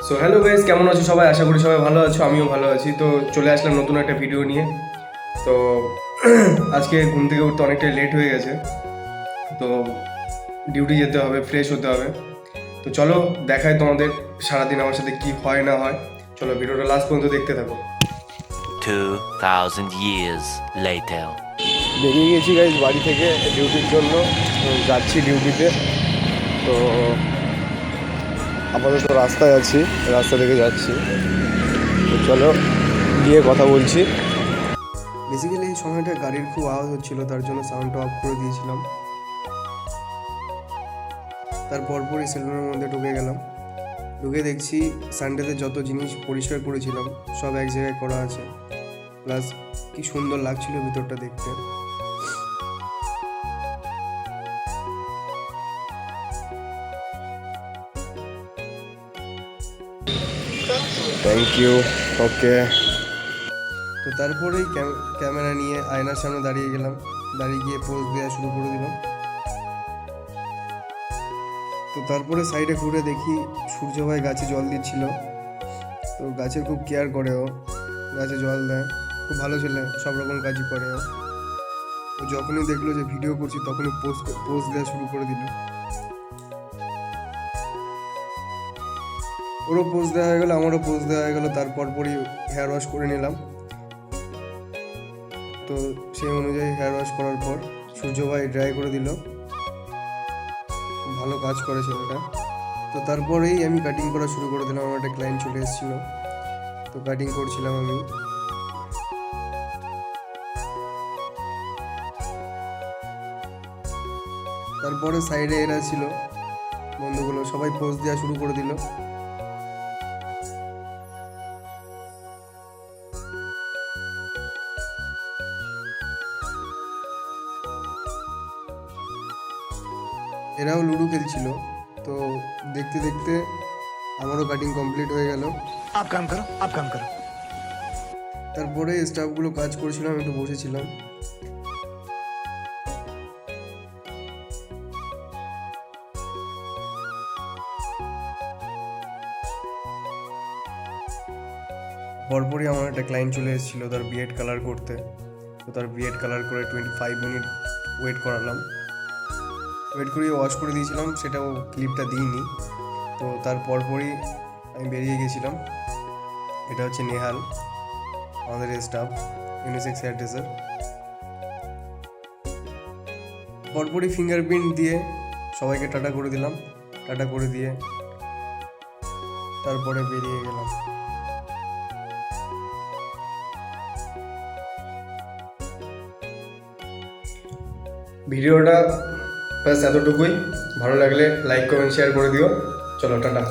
So hello guys, কেমন আছো সবাই? আশা করি সবাই ভালো আছো, আমিও ভালো আছি। তো চলে আসলাম নতুন একটা ভিডিও নিয়ে। তো আজকে ঘুম থেকে উঠতে অনেকটাই লেট হয়ে গেছে, তো ডিউটি যেতে হবে, ফ্রেশ হতে হবে। তো চলো দেখাই তোমাদের সারাদিন আমার সাথে কি হয় না হয়। চলো ভিডিওটা লাস্ট পর্যন্ত দেখতে থাকো। 2000 years later. বেরিয়ে গেছি গাইস বাড়ি থেকে ডিউটির জন্য, যাচ্ছি ডিউটিতে। তো আপাতত রাস্তায় আছি, রাস্তা থেকে যাচ্ছি। তো চলো গিয়ে কথা বলছি। বেসিক্যালি এই সময়টা গাড়ির খুব আওয়াজ হচ্ছিল, তার জন্য সাউন্ডটা অফ করে দিয়েছিলাম। তারপর পরই সেলুনের মধ্যে ঢুকে গেলাম। ঢুকে দেখছি সানডেতে যত জিনিস পরিষ্কার করেছিলাম সব এক জায়গায় করা আছে। প্লাস কি সুন্দর লাগছিল ভিতরটা দেখতে। Thank you. ওকে, তো তারপরেই ক্যামেরা নিয়ে আয়নার সামনে দাঁড়িয়ে গেলাম। দাঁড়িয়ে গিয়ে পোজ দেওয়া শুরু করে দিলাম। তো তারপরে সাইডে ঘুরে দেখি সূর্য ভাই গাছে জল দিচ্ছিল। তো গাছের খুব কেয়ার করে ও, গাছে জল দেয়, খুব ভালো ছেলে, সব রকম কাজই করে ও। তো যখনই দেখলো যে ভিডিও করছি তখনই পোজ দেওয়া শুরু করে দিল। ওরও পোজ দেওয়া হয়ে গেলো, আমারও পোজ দেওয়া হয়ে গেলো। তারপর পরই হেয়ার ওয়াশ করে নিলাম। তো সেই অনুযায়ী হেয়ার ওয়াশ করার পর সূর্য ভাই ড্রাই করে দিল। ভালো কাজ করে ছেলেটা। তো তারপরেই আমি কাটিং করা শুরু করে দিলাম। আমার একটা ক্লায়েন্ট চলে এসেছিলো, তো কাটিং করছিলাম আমি। তারপরে সাইডে এরা ছিল বন্ধুগুলো, সবাই পোজ দেওয়া শুরু করে দিল। এরাও লুডো খেলছিল। তো দেখতে দেখতে আমারও কাটিং কমপ্লিট হয়ে গেল। आप काम करो, आप काम करो। তারপরে স্টাফগুলো কাজ করছিলাম, একটু বসেছিলাম। পরপরই আমার একটা ক্লায়েন্ট চলে এসেছিলো তার বিএড কালার করতে। তো তার বিএড কালার করে 25 মিনিট ওয়েট করালাম। ওয়েট করিয়ে ওয়াশ করে দিয়েছিলাম, সেটাও ক্লিপটা দিইনি। তো তার পরপরই আমি বেরিয়ে গেছিলাম। এটা হচ্ছে নেহাল, আমাদের স্টাফ, ইউনিসেক্স হেয়ার ড্রেসার। পরপরই ফিঙ্গারপ্রিন্ট দিয়ে সবাইকে টাটা করে দিলাম। টাটা করে দিয়ে তারপরে বেরিয়ে গেলাম। ভিডিওটা ব্যাস এতটুকুই। ভালো লাগলে লাইক কমেন্ট শেয়ার করে দিও। চলো টাটা।